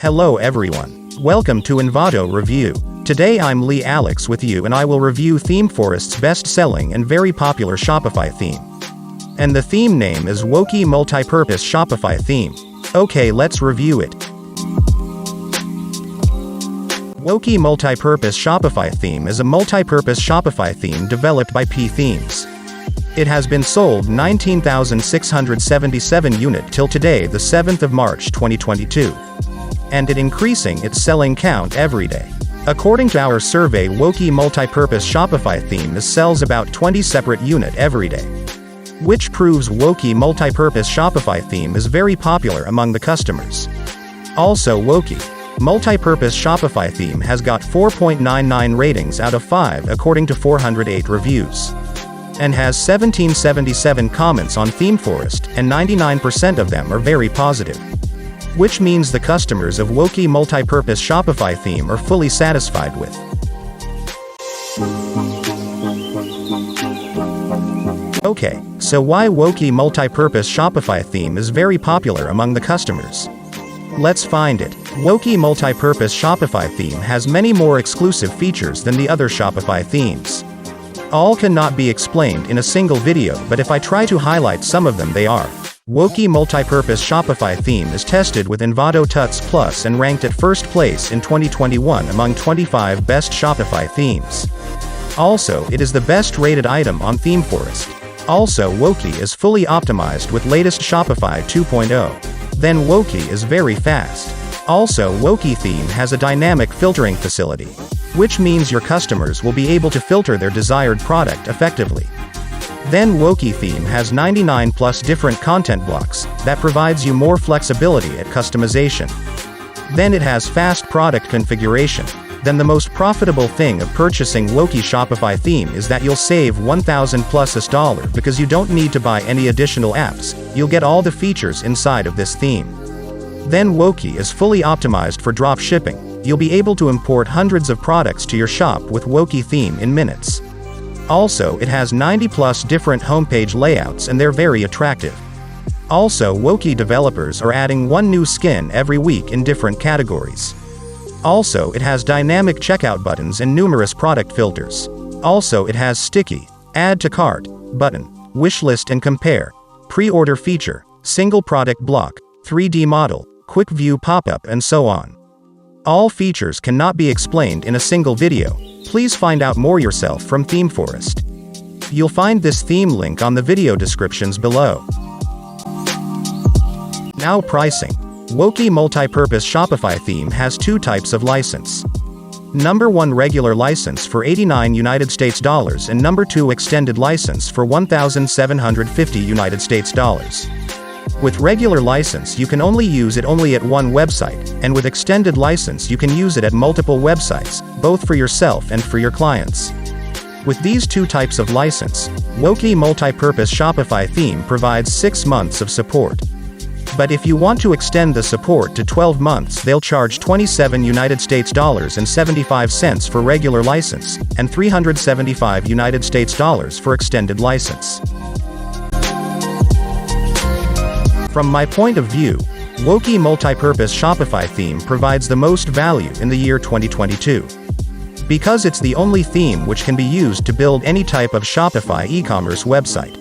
Hello everyone. Welcome to Envato Review. Today I'm Lee Alex with you and I will review Themeforest's best-selling and very popular Shopify theme. And the theme name is Wokiee Multipurpose Shopify Theme. Okay, let's review it. Wokiee Multipurpose Shopify Theme is a multi-purpose Shopify theme developed by Themes. It has been sold 19,677 units till today, the 7th of March 2022. And it increasing its selling count every day. According to our survey, Wokiee Multipurpose Shopify Theme sells about 20 separate units every day. Which proves Wokiee Multipurpose Shopify Theme is very popular among the customers. Also, Wokiee Multipurpose Shopify Theme has got 4.99 ratings out of 5 according to 408 reviews. And has 1777 comments on Themeforest, and 99% of them are very positive. Which means the customers of Wokiee Multipurpose Shopify Theme are fully satisfied with. Okay, so why Wokiee Multipurpose Shopify Theme is very popular among the customers? Let's find it. Wokiee Multipurpose Shopify Theme has many more exclusive features than the other Shopify themes. All cannot be explained in a single video, but if I try to highlight some of them, they are: Wokiee Multipurpose Shopify Theme is tested with Envato Tuts Plus and ranked at first place in 2021 among 25 best Shopify themes. Also, it is the best rated item on Themeforest. Also, Wokiee is fully optimized with latest Shopify 2.0. Then Wokiee is very fast. Also, Wokiee theme has a dynamic filtering facility, which means your customers will be able to filter their desired product effectively. Then Wokiee theme has 99 plus different content blocks that provides you more flexibility at customization. Then it has fast product configuration. Then the most profitable thing of purchasing Wokiee Shopify theme is that you'll save $1,000 plus because you don't need to buy any additional apps. You'll get all the features inside of this theme. Then Wokiee is fully optimized for drop shipping. You'll be able to import hundreds of products to your shop with Wokiee theme in minutes. Also, it has 90 plus different homepage layouts and they're very attractive. Also, Wokiee developers are adding one new skin every week in different categories. Also, it has dynamic checkout buttons and numerous product filters. Also, it has sticky, add to cart, button, wishlist and compare, pre-order feature, single product block, 3D model, quick view pop-up and so on. All features cannot be explained in a single video. Please find out more yourself from Themeforest. You'll find this theme link on the video descriptions below. Now pricing. Wokiee Multipurpose Shopify Theme has two types of license. Number 1 regular license for $89 US and number 2 extended license for $1,750 US. With regular license you can only use it only at one website, and with extended license you can use it at multiple websites, both for yourself and for your clients. With these two types of license, Wokiee Multipurpose Shopify Theme provides 6 months of support. But if you want to extend the support to 12 months, they'll charge $27 US and 75 cents for regular license, and $375 US for extended license. From my point of view, Wokiee Multipurpose Shopify Theme provides the most value in the year 2022. Because it's the only theme which can be used to build any type of Shopify e-commerce website.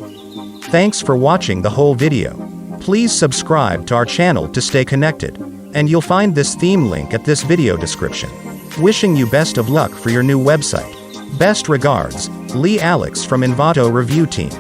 Thanks for watching the whole video. Please subscribe to our channel to stay connected, and you'll find this theme link at this video description. Wishing you best of luck for your new website. Best regards, Lee Alex from Envato Review Team.